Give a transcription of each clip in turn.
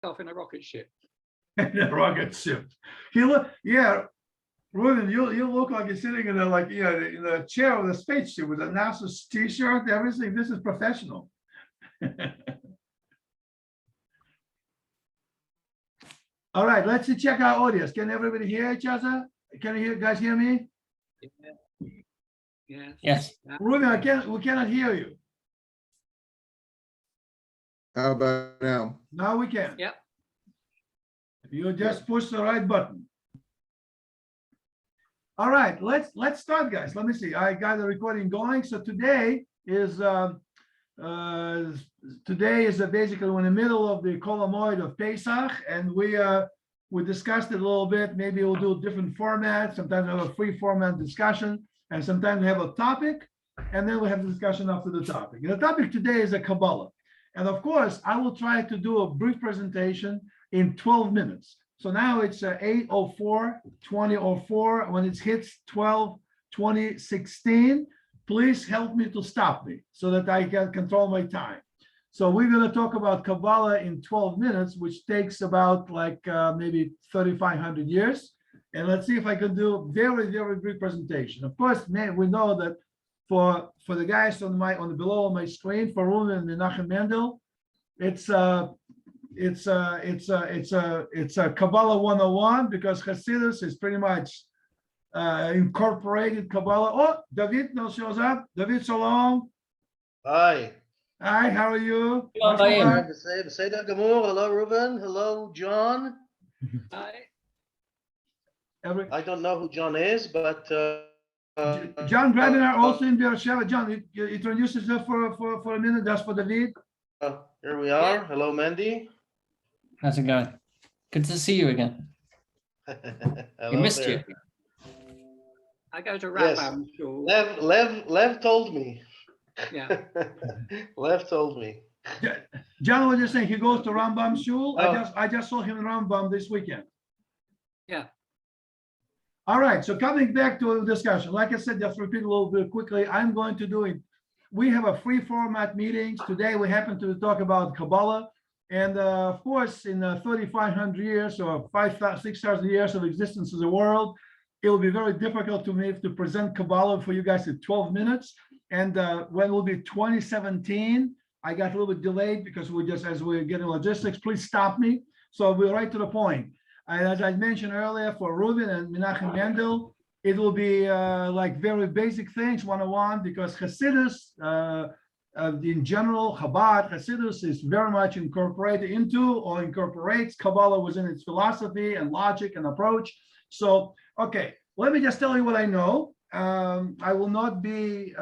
Off in a rocket ship. In a rocket ship. He look, yeah, Ruben, you look like you're sitting in a chair with a spaceship with a NASA t-shirt, everything. This is professional. All right, let's check our audience. Can everybody hear each other? Can you guys hear me? Yeah. Yes. Ruben, we cannot hear you. How about now? Now we can. Yep. You just push the right button. All right, let's start, guys. Let me see. I got the recording going. So today is basically we're in the middle of the Kol HaMoed of Pesach, and we discussed it a little bit. Maybe we'll do a different format. Sometimes we have a free format discussion, and sometimes we have a topic, and then we have a discussion after the topic. And the topic today is a Kabbala. And of course, I will try to do a brief presentation in 12 minutes. So now it's 8:04, 20:04. When it hits 12:20:16, please help me to stop me so that I can control my time. So we're going to talk about Kabbala in 12 minutes, which takes about maybe 3,500 years. And let's see if I can do a very, very brief presentation. Of course, we know that for the guys on the below on my screen, for Ruben and Menachem Mendel, it's a Kabbala 101, because Hassidus is pretty much incorporated Kabbala. Oh, David now shows up. David, shalom. Hi. Hi, how are you? Beseder Gamur. Hello, Ruben. Hello, John. Hi. I don't know who John is, but John Gradiner also in Beersheba. John, you introduce yourself for a minute, just for David. Here we are. Hello, Mandy. How's it going? Good to see you again. Hello We missed there. you. I go to Yes. Rambam shul. Lev told me. Yeah. Lev told me. John was just saying he goes to Rambam shul. Oh. I just saw him in Rambam this weekend. Yeah. All right, so coming back to the discussion, like I said, just repeat a little bit quickly, I'm going to do it. We have a free format meetings. Today, we happen to talk about Kabbala. And of course, in 3,500 years or 6,000 years of existence of the world, it will be very difficult to me to present Kabbala for you guys in 12 minutes. And when it will be 2017, I got a little bit delayed because as we're getting logistics, please stop me. So we're right to the point. And as I mentioned earlier, for Ruben and Menachem Mendel, it will be like very basic things, 101, because Hassidus, in general, Chabad, Hassidus is very much incorporated into or incorporates Kabbalah within its philosophy and logic and approach. So, okay, let me just tell you what I know. I will not be,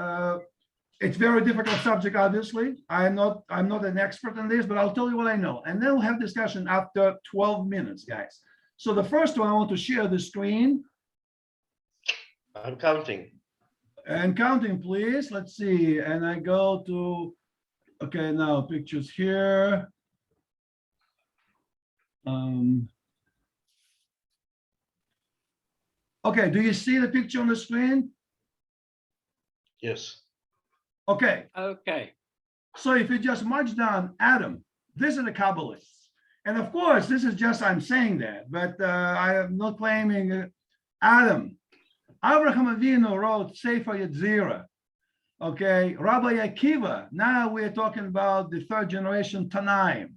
it's very difficult subject, obviously. I'm not an expert in this, but I'll tell you what I know. And then we'll have discussion after 12 minutes, guys. So the first one, I want to share the screen. I'm counting. And counting, please. Let's see. And I go to, okay, now pictures here. Okay, do you see the picture on the screen? Yes. Okay. Okay. So if you just march down Adam, this is the Kabbalists. And of course, this is just, I'm saying that, but I am not claiming Adam. Abraham Avinu wrote Sefer Yetzirah. Okay, Rabbi Akiva, now we're talking about the third generation Tanaim.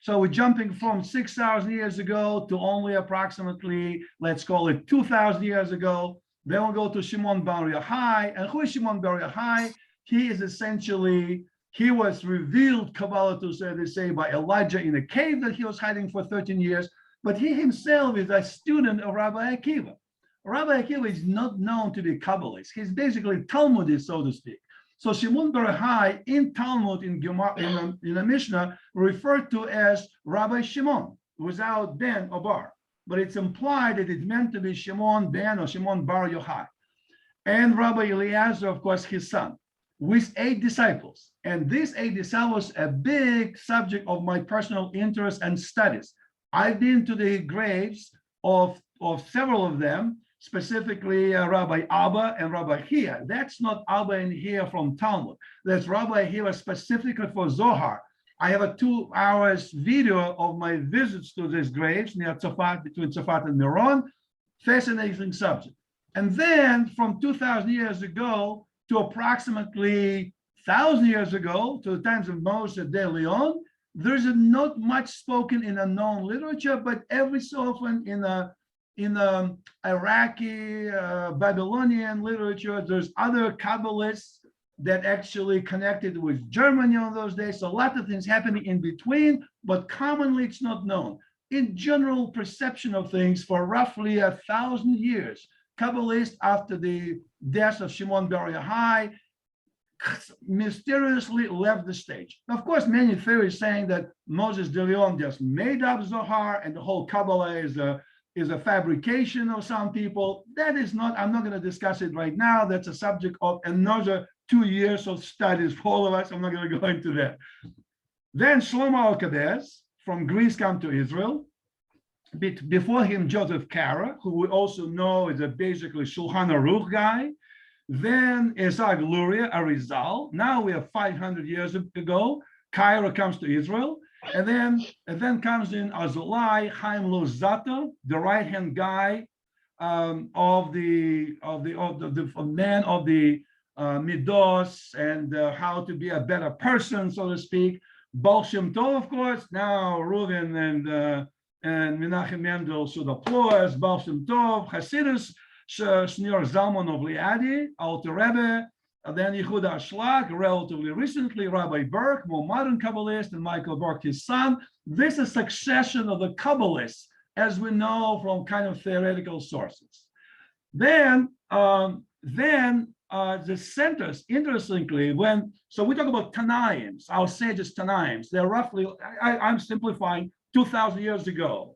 So we're jumping from 6,000 years ago to only approximately, let's call it 2,000 years ago. Then we'll go to Shimon Bar Yochai. And who is Shimon Bar Yochai? He is essentially, he was revealed, Kabbalah to say, they say, by Elijah in a cave that he was hiding for 13 years. But he himself is a student of Rabbi Akiva. Rabbi Akiva is not known to be Kabbalist. He's basically Talmudist, so to speak. So Shimon Bar Yochai in Talmud, in the Mishnah, referred to as Rabbi Shimon, without Ben or Bar. But it's implied that it meant to be Shimon Ben or Shimon Bar Yochai. And Rabbi Eliezer, of course, his son, with 8 disciples. And these 8 disciples, a big subject of my personal interest and studies. I've been to the graves of several of them, specifically Rabbi Abba and Rabbi Hia. That's not Abba and Hia from Talmud. That's Rabbi Hia specifically for Zohar. I have a 2 hours video of my visits to these graves near Tzafat, between Tzafat and Meron. Fascinating subject. And then from 2,000 years ago to approximately 1,000 years ago, to the times of Moshe de Leon, there's not much spoken in a known literature, but every so often in a Iraqi, Babylonian literature, there's other Kabbalists that actually connected with Germany on those days. So a lot of things happening in between, but commonly it's not known. In general perception of things, for roughly 1,000 years, Kabbalists, after the death of Shimon Bar Yochai, mysteriously left the stage. Of course, many theories saying that Moses de Leon just made up Zohar and the whole Kabbalah is a fabrication of some people. That is not, I'm not going to discuss it right now. That's a subject of another 2 years of studies for all of us. I'm not going to go into that. Then Shlomo Alkabez from Greece come to Israel. Before him, Joseph Kara, who we also know is a basically Shulchan Aruch guy. Then Isaac Luria, Arizal. Now we have 500 years ago. Cairo comes to Israel. And then comes in Azulai, Chaim Luzzatto, the right-hand guy of the man of the Midos and how to be a better person, so to speak. Baal Shem Tov, of course. Now Reuven and Menachem Mendel should applause. Baal Shem Tov, Hassidus, Shneur Zalman of Liadi, Alter Rebbe, and then Yehuda Ashlag, relatively recently, Rabbi Burke, more modern Kabbalist, and Michael Burke, his son. This is a succession of the Kabbalists, as we know from kind of theoretical sources. Then the centers, interestingly, so we talk about Tanaims, our sages Tanaims, they're roughly, I'm simplifying, 2,000 years ago.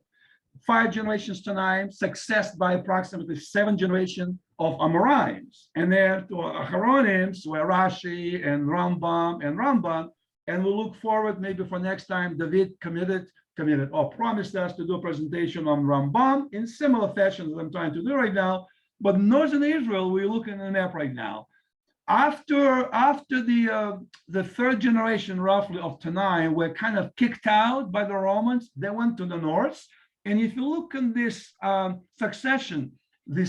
5 generations Tanaims, successed by approximately 7 generations of Amoraims. And then to Aharonims, where Rashi and Rambam and Ramban, and we'll look forward maybe for next time. David committed or promised us to do a presentation on Rambam in similar fashion as I'm trying to do right now. But northern Israel, we're looking at the map right now. After the 3rd generation roughly of Tanaim were kind of kicked out by the Romans, they went to the north. And if you look in this succession, the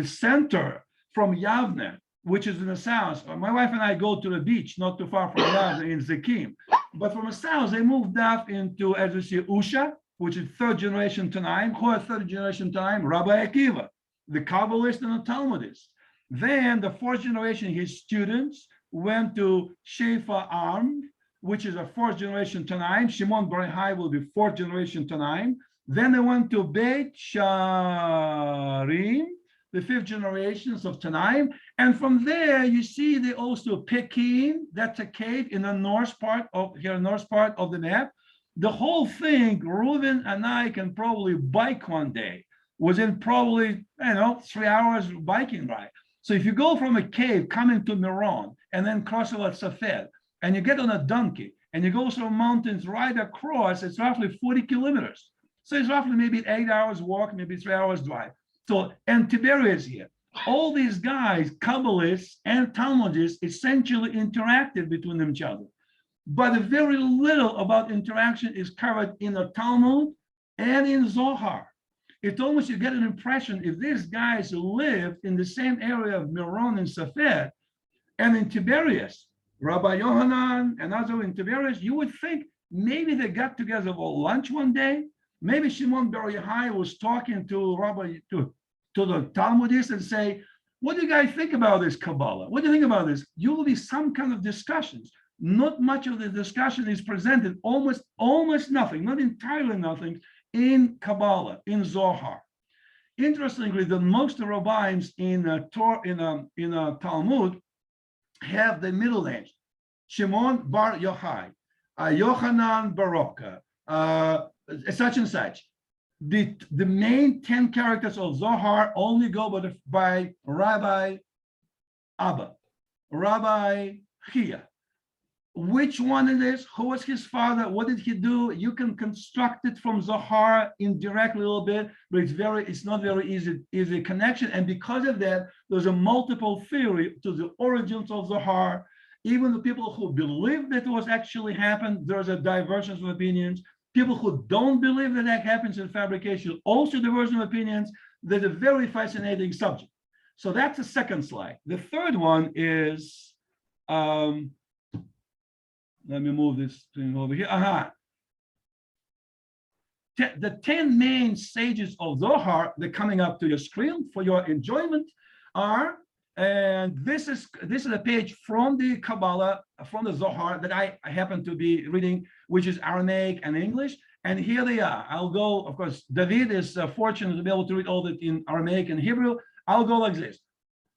center from Yavne, which is in the south, my wife and I go to the beach not too far from Yavne in Zekim. But from the south, they moved up into, as you see, Usha, which is 3rd generation Tanaim. Who are 3rd generation Tanaim? Rabbi Akiva, the Kabbalist and the Talmudist. Then the 4th generation, his students, went to Shefa Arm, which is a 4th generation Tanaim. Shimon Bar Yochai will be 4th generation Tanaim. Then they went to Beit Sharim, the 5th generations of Tanaim. And from there, you see they also Pekin, that's a cave in the north part of the map. The whole thing, Reuven and I can probably bike one day within probably, 3 hours biking ride. So if you go from a cave coming to Meron and then cross over Safed, and you get on a donkey and you go through mountains right across, it's roughly 40 kilometers. So it's roughly maybe 8 hours walk, maybe 3 hours drive. So, and Tiberias here. All these guys, Kabbalists and Talmudists, essentially interacted between each other. But very little about interaction is covered in the Talmud and in Zohar. It's almost, you get an impression if these guys lived in the same area of Meron and Safed and in Tiberias, Rabbi Yohanan and others in Tiberias, you would think maybe they got together for lunch one day. Maybe Shimon Bar Yochai was talking to the Talmudists and say, what do you guys think about this Kabbalah? What do you think about this? You will be some kind of discussions. Not much of the discussion is presented, almost nothing, not entirely nothing, in Kabbalah, in Zohar. Interestingly, the most rabbis in Talmud have the middle names: Shimon Bar Yochai, Yochanan Baroka, such and such. The main 10 characters of Zohar only go by Rabbi Abba, Rabbi Chia. Which one it is, who was his father, what did he do? You can construct it from Zohar indirectly a little bit, but it's not very easy connection. And because of that, there's a multiple theory to the origins of Zohar Even the people who believe that it was actually happened, there's a divergence of opinions. People who don't believe that that happens in fabrication, also divergence of opinions. There's a very fascinating subject. So that's the second slide. The third one is, let me move this thing over here. The 10 main sages of Zohar, they're coming up to your screen for your enjoyment, are, and this is a page from the Kabbala, from the Zohar that I happen to be reading, which is Aramaic and English. And here they are. I'll go, of course, David is fortunate to be able to read all that in Aramaic and Hebrew. I'll go like this.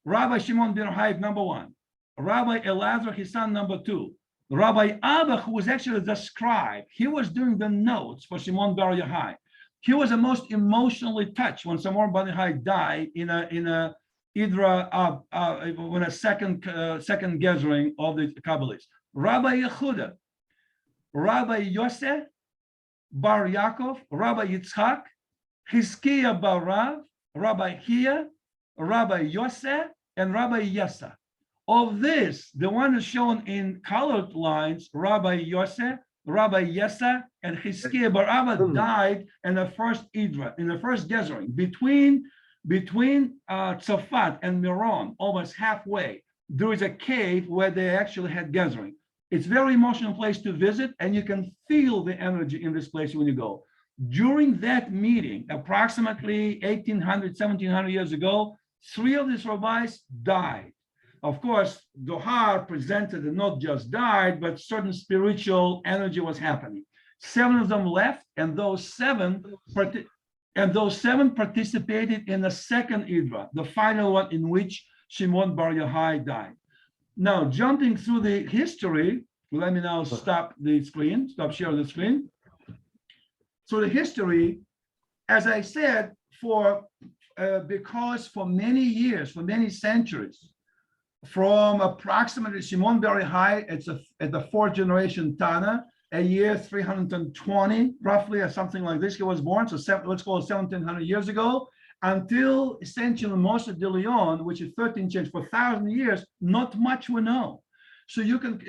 Rabbi Shimon ben Yochai, number 1. Rabbi Elazar, his son, number 2. Rabbi Abba, who was actually the scribe, he was doing the notes for Shimon bar Yochai. He was the most emotionally touched when Shimon bar Yochai died in a Idra, when a second gathering of the Kabbalists. Rabbi Yehuda, Rabbi Yosef bar Yaakov, Rabbi Yitzchak, Hizkiah bar Rav, Rabbi Hia, Rabbi Yosef, and Rabbi Yessa. Of this, the one is shown in colored lines, Rabbi Yosef, Rabbi Yessa, and Hizkiah bar Abba died in the first Idra, in the first gathering, between Tzafat and Miron, almost halfway. There is a cave where they actually had gathering. It's a very emotional place to visit, and you can feel the energy in this place when you go. During that meeting, approximately 1800, 1700 years ago, 3 of these rabbis died. Of course, Zohar presented and not just died, but certain spiritual energy was happening. 7 of them left, and those seven participated in the second Idra, the final one in which Shimon bar Yochai died. Now, jumping through the history, let me now stop sharing the screen. So the history, as I said, because for many years, for many centuries, from approximately Shimon bar Yochai, it's at the 4th generation Tana, a year 320, roughly, or something like this, he was born, so let's call it 1700 years ago, until essentially Moshe de Leon, which is 13th century, for 1,000 years, not much we know. So you can,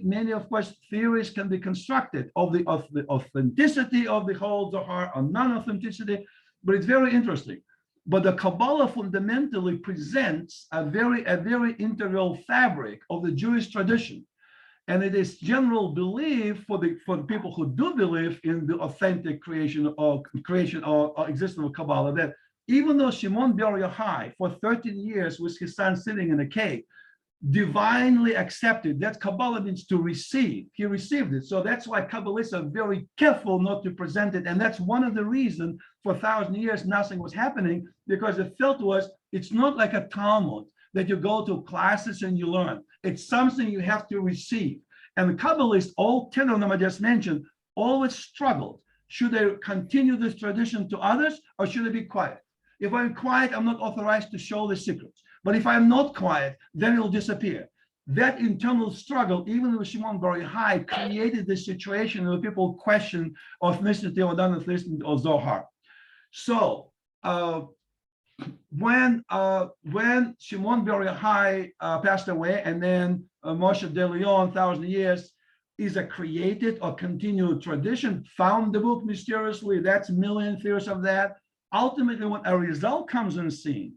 many of course, theories can be constructed of the authenticity of the whole Zohar or non-authenticity, but it's very interesting. But the Kabbala fundamentally presents a very integral fabric of the Jewish tradition. And it is general belief for the people who do believe in the authentic creation or existence of Kabbalah, that even though Shimon bar Yochai for 13 years with his son sitting in a cave, divinely accepted, that Kabbalah means to receive. He received it. So that's why Kabbalists are very careful not to present it. And that's one of the reasons for 1,000 years nothing was happening, because the felt was, it's not like a Talmud that you go to classes and you learn. It's something you have to receive. And the Kabbalists, all 10 of them I just mentioned, always struggled. Should they continue this tradition to others, or should they be quiet? If I'm quiet, I'm not authorized to show the secrets. But if I'm not quiet, then it'll disappear. That internal struggle, even with Shimon bar Yochai, created this situation where people question authenticity or non-authenticity of Zohar. So when Shimon bar Yochai passed away, and then Moshe de Leon, 1,000 years, is a created or continued tradition, found the book mysteriously. That's million theories of that. Ultimately, when Arizal comes on scene,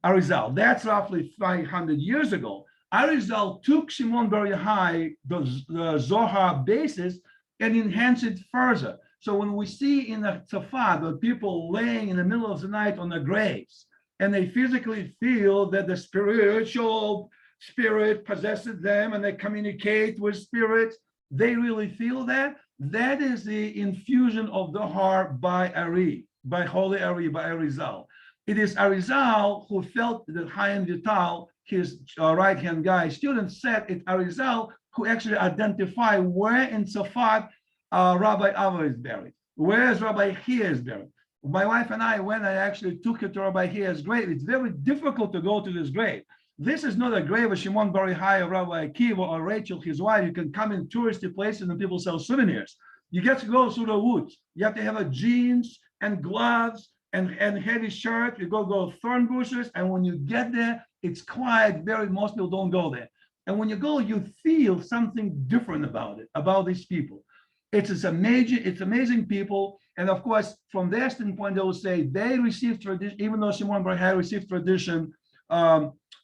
Arizal, that's roughly 500 years ago. Arizal took Shimon bar Yochai, the Zohar basis, and enhanced it further. So when we see in the Tzafat, the people laying in the middle of the night on their graves, and they physically feel that the spiritual spirit possesses them and they communicate with spirits, they really feel that. That is the infusion of the heart by Ari, by Holy Ari, by Arizal. It is Arizal who felt that Chaim Vital, his right-hand guy, student, said it's Arizal who actually identified where in Tzafat Rabbi Ava is buried, where Rabbi Hia is buried. My wife and I, when I actually took her to Rabbi Hia's grave, it's very difficult to go to this grave. This is not a grave of Shimon bar Yochai or Rabbi Akiva or Rachel, his wife. You can come in touristy places and people sell souvenirs. You get to go through the woods. You have to have a jeans and gloves and heavy shirt. You go thorn bushes, and when you get there, it's quiet. Most people don't go there. And when you go, you feel something different about it, about these people. It's amazing people. And of course, from their standpoint, they will say they received tradition, even though Shimon Bar Yochai received tradition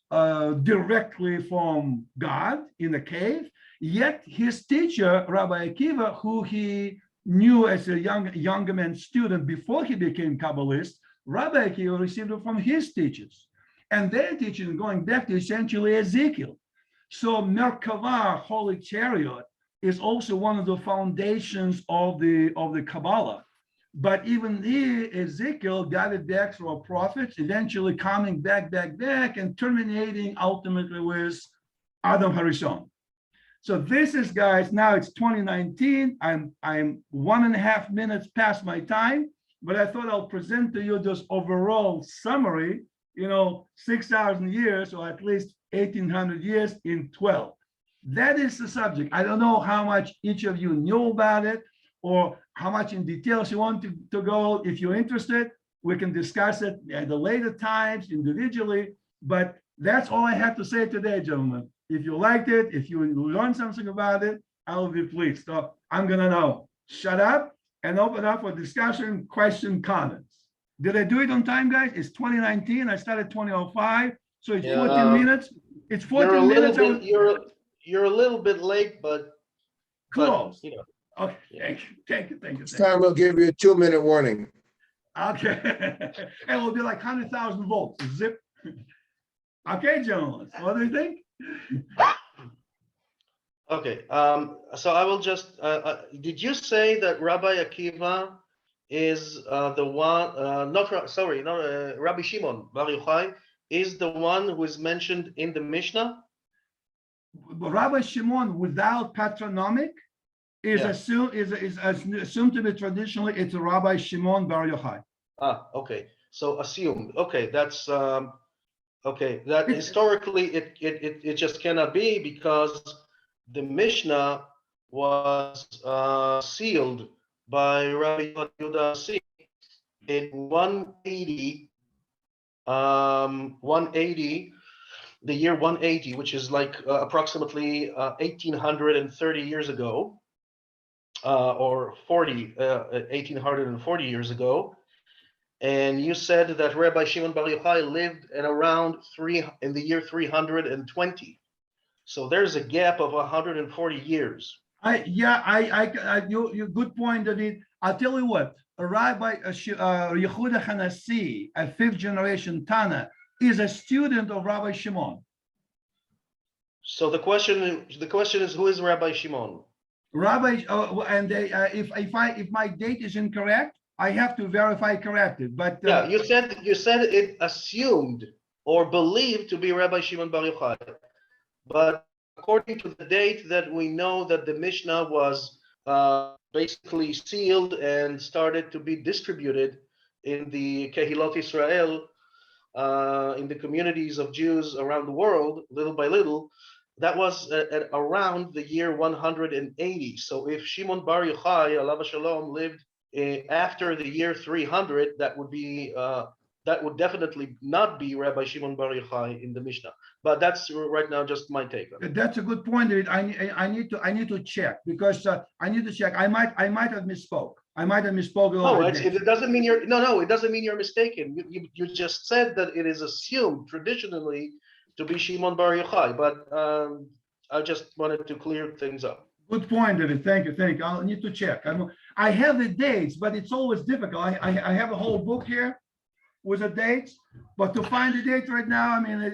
directly from God in the cave. Yet his teacher, Rabbi Akiva, who he knew as a younger man student before he became Kabbalist, Rabbi Akiva received it from his teachers. And their teaching going back to essentially Ezekiel. So Merkava, Holy Chariot, is also one of the foundations of the Kabbala. But even here, Ezekiel got it back through a prophet, eventually coming back, and terminating ultimately with Adam Harishon. So this is, guys, now it's 2019. I'm 1.5 minutes past my time, but I thought I'll present to you this overall summary, 6,000 years, or at least 1,800 years in 12. That is the subject. I don't know how much each of you knew about it, or how much in details you want to go. If you're interested, we can discuss it at the later times individually, but that's all I have to say today, gentlemen. If you liked it, if you learned something about it, I will be pleased. So I'm gonna now shut up and open up for discussion, question, comments. Did I do it on time, guys? It's 2019, I started 20:05, so it's 14 minutes. It's 14 minutes. You're a little bit late, but Close. you know. Okay, thank you. This time we'll give you a 2-minute warning. Okay, and it will be like 100,000 volts, zip. Okay, gentlemen, what do you think? Okay, so I will just, did you say that Rabbi Akiva is the one, Rabbi Shimon Bar Yochai is the one who is mentioned in the Mishnah? Rabbi Shimon, without patronymic, is assumed to be traditionally, it's a Rabbi Shimon Bar Yochai. Okay, so assumed. Okay, that's okay. That historically it just cannot be, because the Mishnah was sealed by Rabbi Yehuda Hanassi in 180, the year 180, which is like approximately 1,830 years ago, or 1,840 years ago. And you said that Rabbi Shimon Bar Yochai lived at around in the year 320. So there's a gap of 140 years. You good point, David. I'll tell you what, Rabbi Yehuda Hanassi, a 5th generation Tana, is a student of Rabbi Shimon. So the question is, who is Rabbi Shimon? Rabbi, if my date is incorrect, I have to verify corrected. But yeah, you said it assumed or believed to be Rabbi Shimon Bar Yochai, but according to the date that we know that the Mishnah was basically sealed and started to be distributed in the Kehilot Israel, in the communities of Jews around the world, little by little, that was at around the year 180. So if Shimon Bar Yochai, alav shalom, lived after the year 300, that would definitely not be Rabbi Shimon Bar Yochai in the Mishnah. But that's right now just my take on it. That's a good point, David. I need to check, because I need to check. I might have misspoke. No, it doesn't mean you're it doesn't mean you're mistaken. You just said that it is assumed traditionally to be Shimon Bar Yochai, but I just wanted to clear things up. Good point, David. Thank you. I'll need to check. I have the dates, but it's always difficult. I have a whole book here with the dates, but to find the date right now, I mean,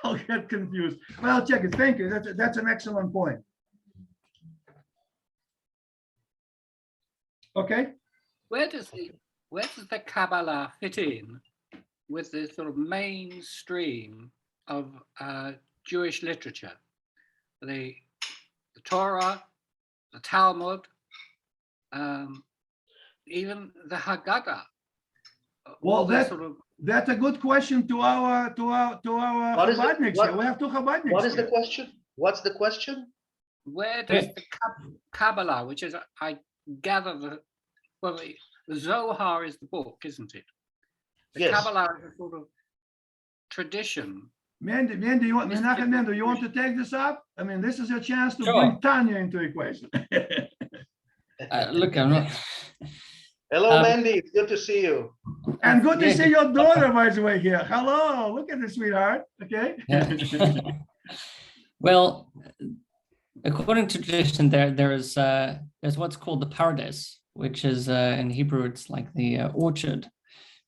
I'll get confused. But I'll check it. Thank you. That's an excellent point. Okay. Where does the Kabbala fit in with the sort of mainstream of Jewish literature? The Torah, the Talmud, even the Haggadah. Well, that's a good question to our Chabadniks here. We have two Chabadniks. What is the question? What's the question? Where does the Kabbala, which is, I gather, the Zohar is the book, isn't it? The Yes. Kabbala is a sort of tradition Mandy, you want Menachem Mendel, you want to take this up? I mean, this is your chance to Sure. bring Tanya into the equation. Look, I'm not. Hello, Mandy. It's good to see you. And good to Yeah, see your daughter, by the way, here. Hello, look at this, sweetheart. Okay. Yeah. Well, according to tradition, there's what's called the pardes, which is in Hebrew it's like the orchard,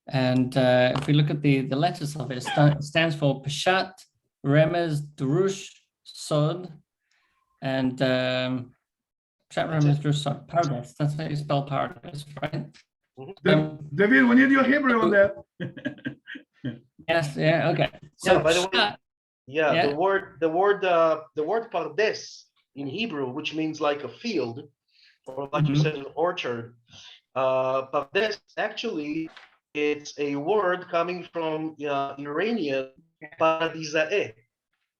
and if we look at the letters of it, it stands for Peshat, Remez, Drush, Sod, and Peshat, Remez, Drush, Sod, pardes. That's how you spell pardes, right? David, we need your Hebrew on that. Yes. Yeah. Okay. So Yeah, by the way, Peshat, yeah, Yeah. the word pardes in Hebrew, which means like a field, or like you Mhm. said, an orchard. Pardes actually, it's a word coming from Iranian paradisae,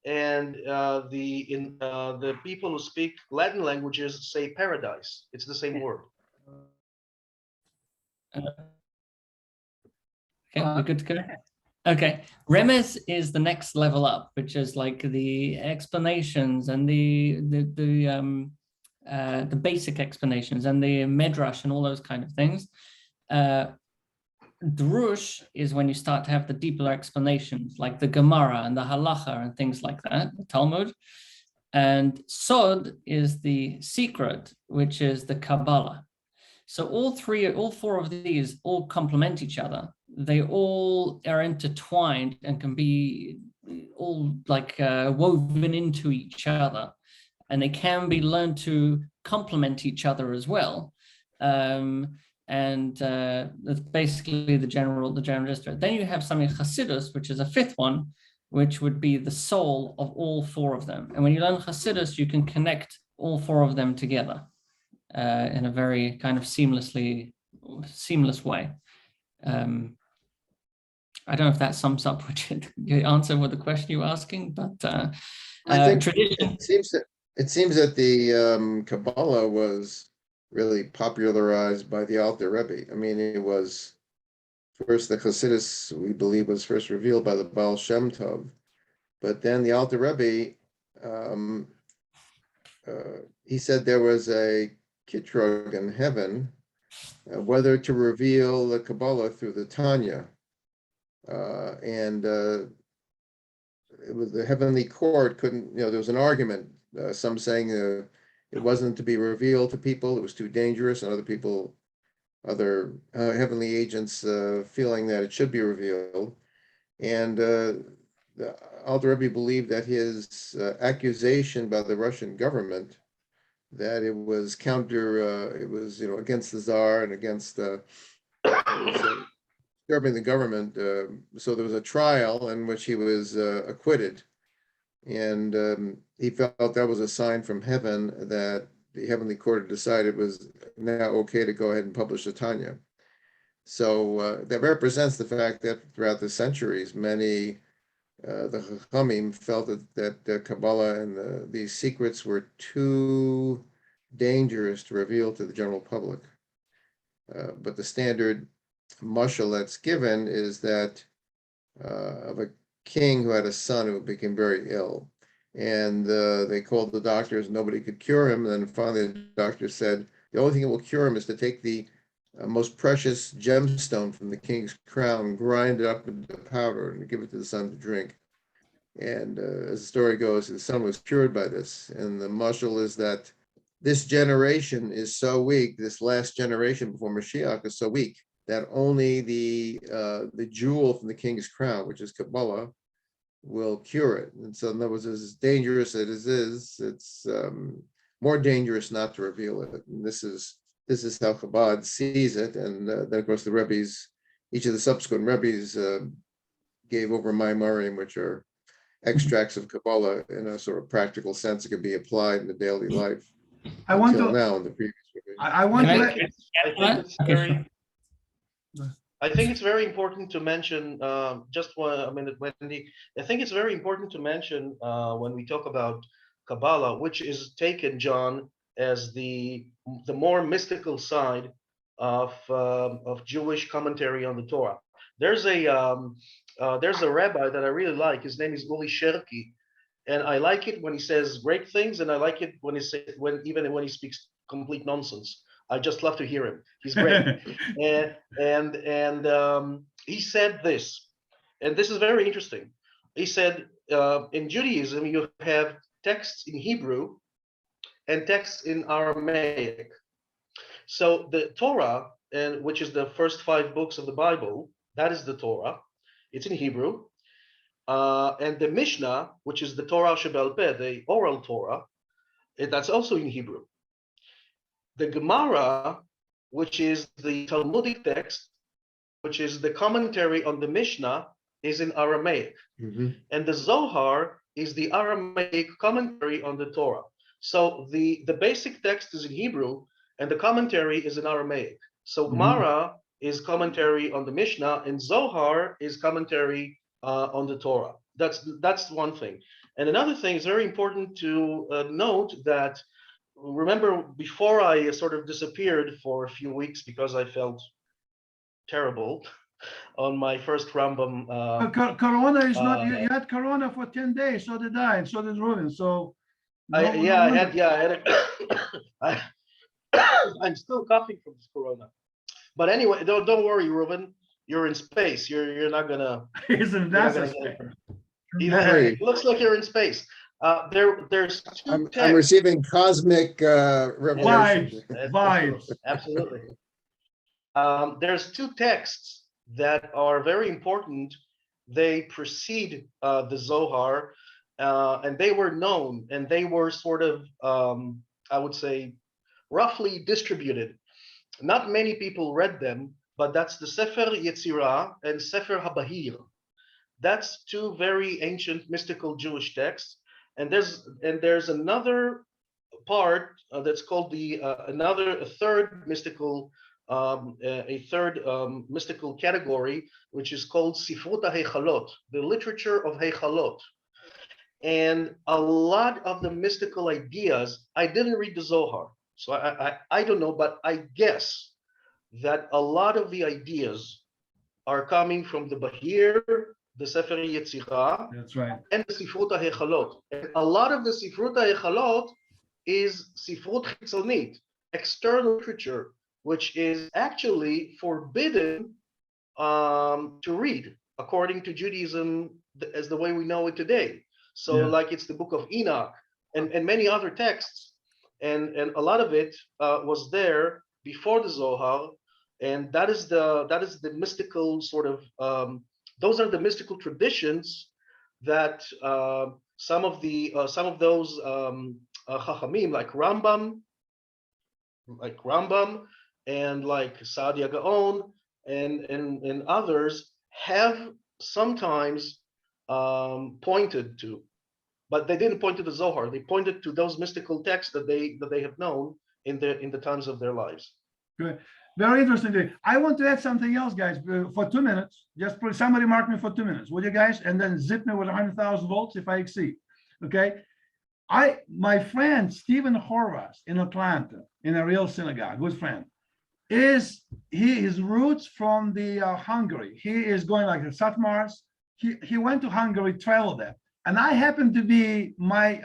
and the people who speak Latin languages say paradise. It's the same word. Okay, we're good to go. Okay, Remez is the next level up, which is like the explanations and the basic explanations and the medrash and all those kind of things. Drush is when you start to have the deeper explanations, like the Gemara and the Halacha and things like that, the Talmud. And Sod is the secret, which is the Kabbala. So all four of these all complement each other. They all are intertwined and can be all like woven into each other, and they can be learned to complement each other as well. That's basically the general gist. Then you have something Hassidus, which is a fifth one, which would be the soul of all four of them. And when you learn Hassidus, you can connect all four of them together in a very kind of seamless way. I don't know if that sums up what you answer with the question you were asking, but I think tradition. it seems that the Kabbala was really popularized by the Alter Rebbe. I mean, it was first the Hassidus, we believe, was first revealed by the Baal Shem Tov, but then the Alter Rebbe, he said there was a kitrug in heaven, whether to reveal the Kabbalah through the Tanya. It was the heavenly court couldn't, there was an argument, some saying it wasn't to be revealed to people, it was too dangerous, and other heavenly agents feeling that it should be revealed. And the Alter Rebbe believed that his accusation by the Russian government that it was against the Tsar and against disturbing the government. So there was a trial in which he was acquitted, and he felt that was a sign from heaven that the heavenly court had decided it was now okay to go ahead and publish the Tanya. So that represents the fact that throughout the centuries, many the Chachamim felt that Kabbalah and these secrets were too dangerous to reveal to the general public. But the standard mashal that's given is that of a king who had a son who became very ill, and they called the doctors, nobody could cure him. And then finally the doctor said the only thing that will cure him is to take the most precious gemstone from the king's crown, grind it up into powder, and give it to the son to drink. And as the story goes, the son was cured by this. And the mashal is that this generation is so weak, this last generation before Mashiach is so weak, that only the jewel from the king's crown, which is Kabbalah, will cure it. And so in other words, as dangerous as it is, it's more dangerous not to reveal it. And this is how Chabad sees it. And then of course the Rebbe's, each of the subsequent Rebbe's gave over Maimarim, which are extracts of Kabbalah in a sort of practical sense. It could be applied in the daily life. I want Until to. now in the previous revision. I want to. I think it's very important to mention, just a minute, Wendy. I think it's very important to mention when we talk about Kabbalah, which is taken, John, as the more mystical side of Jewish commentary on the Torah. There's a rabbi that I really like. His name is Uri Sherki, and I like it when he says great things, and I like it when even when he speaks complete nonsense. I just love to hear him. He's great. and he said this, and this is very interesting. He said, in Judaism, you have texts in Hebrew and texts in Aramaic. So the Torah, which is the first 5 books of the Bible, that is the Torah. It's in Hebrew. And the Mishnah, which is the Torah Shebal Peh, the oral Torah, that's also in Hebrew. The Gemara, which is the Talmudic text, which is the commentary on the Mishnah, is in Aramaic. Mm-hmm. And the Zohar is the Aramaic commentary on the Torah. So the basic text is in Hebrew, and the commentary is in Aramaic. So Gemara is commentary on the Mishnah, and Zohar is commentary on the Torah. That's one thing. And another thing is very important to note that, remember, before I sort of disappeared for a few weeks because I felt terrible on my first Rambam. Corona is not. You had Corona for 10 days. So did I. And so did Ruben. So. I had I'm still coughing from this Corona. But anyway, don't worry, Ruben. You're in space. You're not gonna. He's in NASA. It looks like you're in space. There's two I'm receiving cosmic revelations. Vibes. Absolutely. There's 2 texts that are very important. They precede the Zohar, and they were known, and they were sort of, I would say, roughly distributed. Not many people read them, but that's the Sefer Yetzirah and Sefer HaBahir. That's 2 very ancient mystical Jewish texts. And there's another part that's called a third mystical mystical category, which is called Sifrut HaHechalot, the literature of Hechalot. And a lot of the mystical ideas, I didn't read the Zohar, so I don't know, but I guess that a lot of the ideas are coming from the Bahir, the Sefer Yetzirah, That's right, and the Sifrut HaHechalot. And a lot of the Sifrut HaHechalot is Sifrut Chitzonit, external literature, which is actually forbidden to read according to Judaism as the way we know it today. So like it's the book of Enoch and many other texts. And a lot of it was there before the Zohar. And that is the mystical sort of, those are the mystical traditions that some of those Chachamim, like Rambam and like Saadia Gaon and others have sometimes pointed to, but they didn't point to the Zohar. They pointed to those mystical texts that they have known in the times of their lives. good. Very interesting. I want to add something else, guys, for 2 minutes. Just put somebody mark me for 2 minutes, will you guys? And then zip me with 100,000 volts if I exceed. Okay. My friend Stephen Horvath in Atlanta, in a real synagogue, good friend, his roots from the Hungary. He is going like the Satmars. He went to Hungary, traveled there, and I happen to be my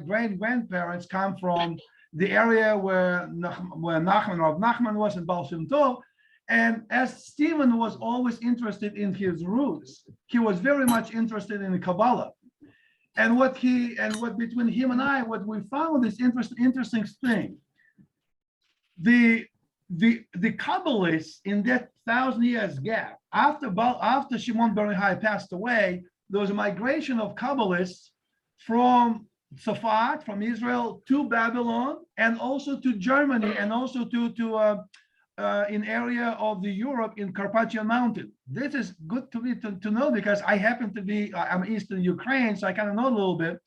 great grandparents come from the area where Rav Nachman was in Baal Shem Tov. And as Stephen was always interested in his roots, he was very much interested in the Kabbala. And what between him and I, what we found is interesting thing. The Kabbalists in that 1,000 years gap, after Shimon Bar Yochai passed away, there was a migration of Kabbalists from Safat, from Israel to Babylon, and also to Germany, and also to in area of the Europe in Carpathian Mountain. This is good to me to know, because I happen to be, I'm Eastern Ukraine, so I kind of know a little bit.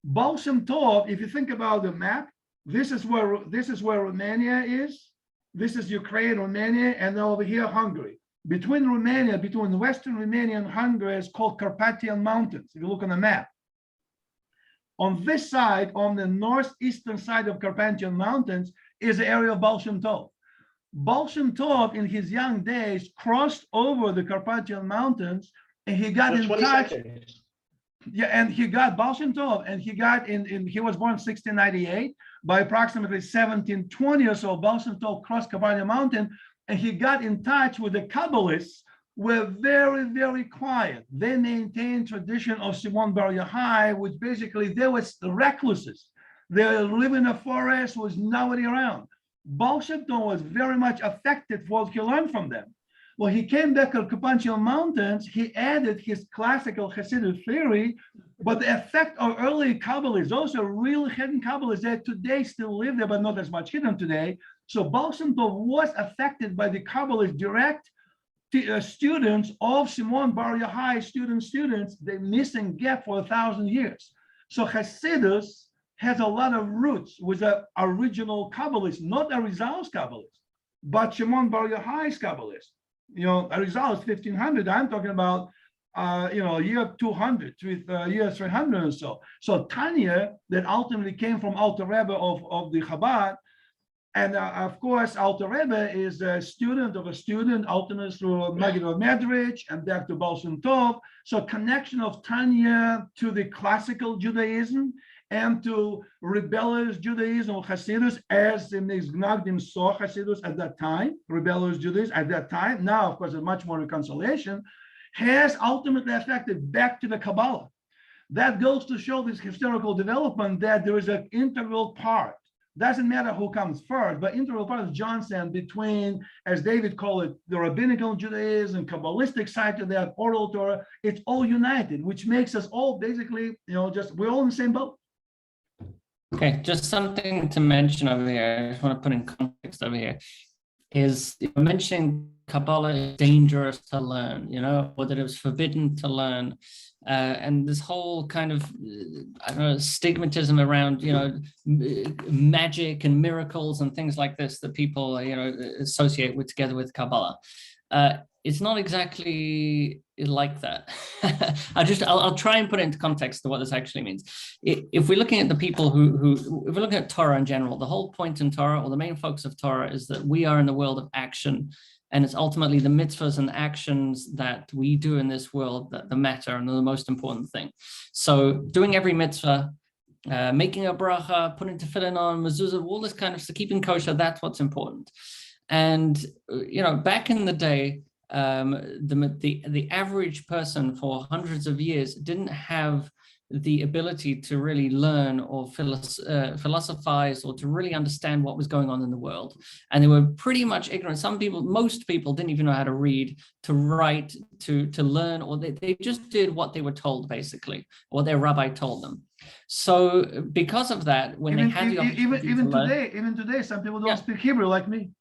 Baal Shem Tov, if you think about the map, this is where Romania is. This is Ukraine, Romania, and then over here Hungary. Between Western Romania and Hungary is called Carpathian Mountains, if you look on the map. On this side, on the northeastern side of Carpathian Mountains, is the area of Baal Shem Tov. Baal Shem Tov in his young days crossed over the Carpathian Mountains, and he got Just in 20 touch. seconds. Yeah, and he got Baal Shem Tov, and he got he was born 1698. By approximately 1720 or so, Baal Shem Tov crossed Carpathian Mountain, and he got in touch with the Kabbalists. Were very, very quiet. They maintained tradition of Shimon Bar Yochai, which basically they were recluses. They live in a forest, was nobody around. Baal Shem Tov was very much affected for what he learned from them. Well, he came back to Carpathian Mountains, he added his classical Hasidic theory, but the effect of early Kabbalists, also real hidden Kabbalists that today still live there, but not as much hidden today. So Baal Shem Tov was affected by the Kabbalist direct students of Shimon Bar Yochai, students, the missing gap for 1,000 years. So Hassidus has a lot of roots with the original Kabbalist, not Arizal's Kabbalist, but Shimon Bar Yochai's Kabbalist. Arizal is 1500. I'm talking about, year 200, year 300 or so. So Tanya, that ultimately came from Alter Rebbe of the Chabad. And of course, Alter Rebbe is a student of a student, ultimately through Maggid of Medrash and back to Baal Shem Tov. So connection of Tanya to the classical Judaism and to rebellious Judaism of Hassidus, as the Nagdim saw Hassidus at that time, rebellious Judaism at that time. Now, of course, there's much more reconciliation, has ultimately affected back to the Kabbala. That goes to show this historical development that there is an integral part. Doesn't matter who comes first, but integral part, as John said, between, as David called it, the rabbinical Judaism, Kabbalistic side to that, oral Torah, it's all united, which makes us all basically, we're all in the same boat. Okay, just something to mention over here, I just want to put in context over here, is mentioning Kabbalah is dangerous to learn, or that it was forbidden to learn. And this whole kind of, stigmatism around, magic and miracles and things like this that people, associate together with Kabbalah. It's not exactly like that. I'll try and put it into context to what this actually means. If we're looking at the people if we're looking at Torah in general, the whole point in Torah, or the main focus of Torah, is that we are in the world of action. And it's ultimately the mitzvahs and actions that we do in this world that matter and are the most important thing. So doing every mitzvah, making a bracha, putting tefillin on, mezuzah, all this kind of stuff, keeping kosher, that's what's important. And, back in the day, the average person for hundreds of years didn't have the ability to really learn or philosophize or to really understand what was going on in the world. And they were pretty much ignorant. Most people didn't even know how to read, to write, to learn, or they just did what they were told, basically, or their rabbi told them. So because of that, when they had the opportunity even today, some people don't speak Hebrew like me.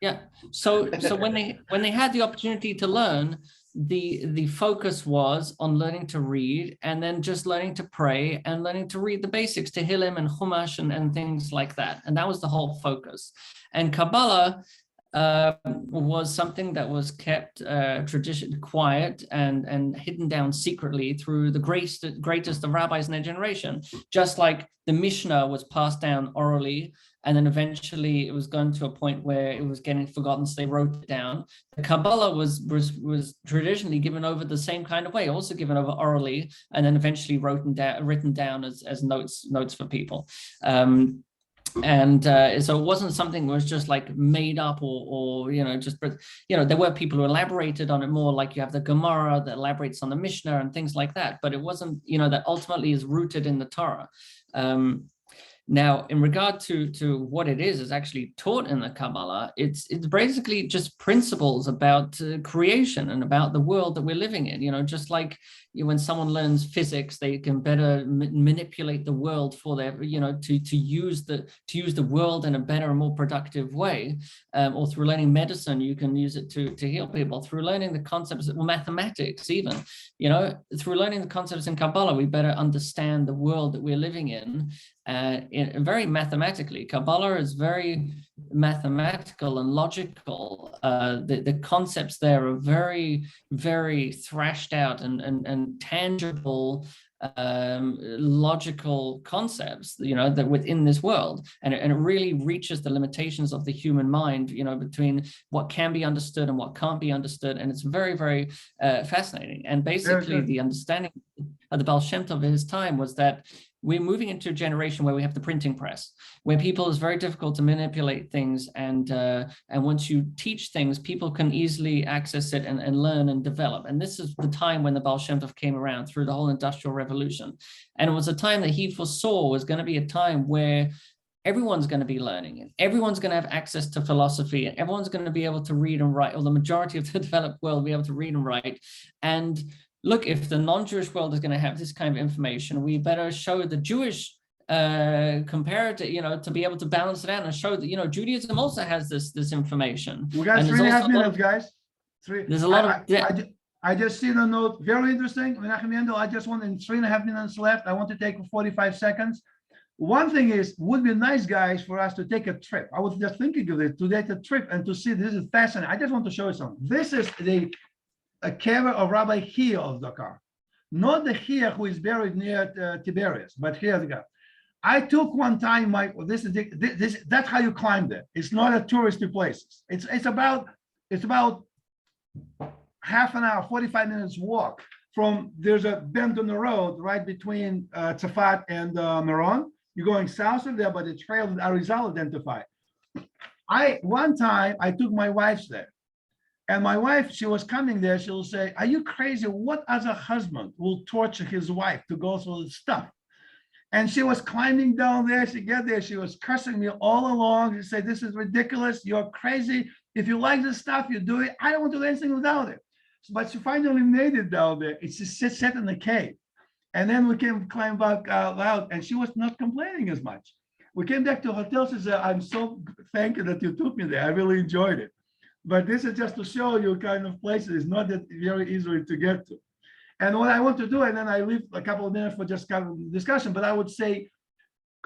Yeah. So when they had the opportunity to learn, the focus was on learning to read, and then just learning to pray and learning to read the basics, Tehillim and Chumash and things like that. And that was the whole focus. And Kabbalah was something that was kept tradition quiet and hidden down secretly through the greatest of rabbis in their generation. Just like the Mishnah was passed down orally, and then eventually it was gone to a point where it was getting forgotten, so they wrote it down. The Kabbala was traditionally given over the same kind of way, also given over orally, and then eventually written down as notes for people. So it wasn't something that was just like made up or there were people who elaborated on it more, like you have the Gemara that elaborates on the Mishnah and things like that, but it wasn't, that ultimately is rooted in the Torah. Now, in regard to what it is actually taught in the Kabbalah, it's basically just principles about creation and about the world that we're living in. Just like when someone learns physics, they can better manipulate the world for their, to use the world in a better and more productive way. Or through learning medicine, you can use it to heal people. Through learning the concepts of mathematics, even, through learning the concepts in Kabbalah, we better understand the world that we're living in. Very mathematically. Kabbalah is very mathematical and logical. The concepts there are very, very thrashed out and tangible logical concepts, that within this world, and it really reaches the limitations of the human mind, between what can be understood and what can't be understood, and it's very, very fascinating. And basically, the understanding of the Baal Shem Tov of his time was that we're moving into a generation where we have the printing press, where it's very difficult to manipulate things, and once you teach things, people can easily access it and learn and develop. And this is the time when the Baal Shem Tov came around through the whole Industrial Revolution, and it was a time that he foresaw was going to be a time where everyone's going to be learning, and everyone's going to have access to philosophy, and everyone's going to be able to read and write, or the majority of the developed world will be able to read and write. And look, if the non-Jewish world is going to have this kind of information, we better show the Jewish comparative, to be able to balance it out and show that, Judaism also has this information. We got 3.5 minutes, guys. There's a lot of. I just see the note. Very interesting. Menachem Yendel, I just want, in 3.5 minutes left, I want to take 45 seconds. One thing is, would be nice, guys, for us to take a trip. I was just thinking of it, to take a trip and to see. This is fascinating. I just want to show you something. This is a kever of Rabbi Chia of Dakar, not the Chia who is buried near Tiberias, but here the guy. I took one time that's how you climb there. It's not a touristy place. It's about half an hour, 45 minutes walk from. There's a bend on the road right between Tzafat and Meron. You're going south of there, but the trail that Arizal identified. One time I took my wife there. And my wife, she was coming there, she'll say, "Are you crazy? What other husband will torture his wife to go through this stuff?" And she was climbing down there. She got there, she was cursing me all along. She said, "This is ridiculous. You're crazy. If you like this stuff, you do it. I don't want to do anything without it." But she finally made it down there. It's just sat in the cave. And then we came climb back out, and she was not complaining as much. We came back to the hotel. She said, "I'm so thankful that you took me there. I really enjoyed it." But this is just to show you kind of places. It's not that very easily to get to. And what I want to do, and then I leave a couple of minutes for just kind of discussion, but I would say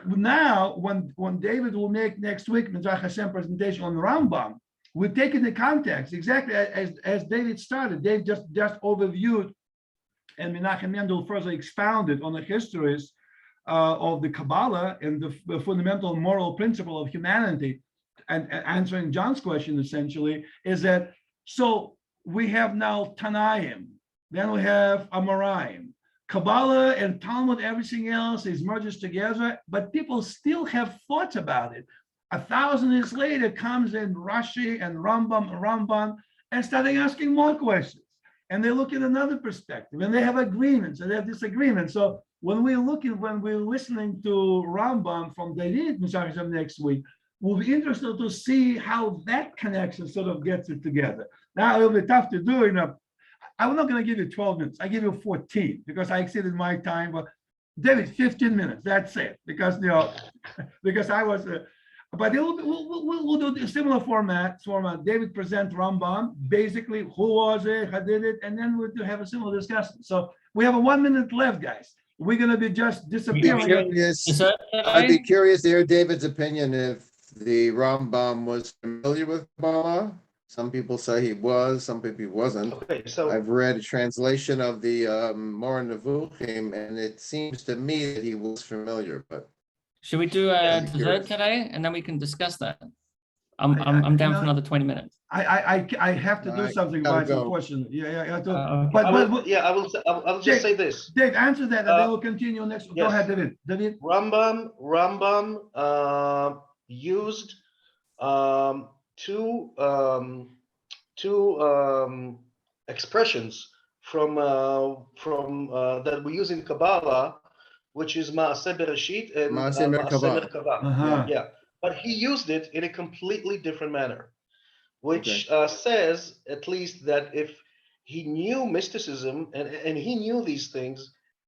now, when David will make next week Mizrach Hashem presentation on Rambam, we take in the context exactly as David started. David just overviewed, and Menachem Mendel further expounded on the histories of the Kabbala and the fundamental moral principle of humanity. And answering John's question essentially is that, so we have now Tanaim, then we have Amoraim, Kabbalah and Talmud, everything else is merged together, but people still have thoughts about it. 1,000 years later comes in Rashi and Ramban and starting asking more questions. And they look at another perspective, and they have agreements and they have disagreements. So when we're listening to Rambam from David Mishachim next week, we'll be interested to see how that connection sort of gets it together. Now it'll be tough to do. I'm not going to give you 12 minutes. I give you 14 because I exceeded my time. But David, 15 minutes. That's it. Because because I was. But we'll do a similar format. David present Rambam, basically who was it, how did it, and then we'll have a similar discussion. So we have 1 minute left, guys. We're going to be just disappearing. I'd be curious to hear David's opinion if the Rambam was familiar with Kabbalah. Some people say he was, some people he wasn't. Okay, so I've read a translation of the Moreh Nevuchim, and it seems to me that he was familiar. But should we do a dessert today, and then we can discuss that? I'm down for another 20 minutes. I have to do something, guys. Unfortunately, I will just say this. Dave, answer that, and then we'll continue next. Yes. Go ahead, David. Rambam used two expressions from that we use in Kabbalah, which is Maaseh Bereshit and Maaseh Merkavah. Yeah, but he used it in a completely different manner, which says at least that if he knew mysticism and he knew these things,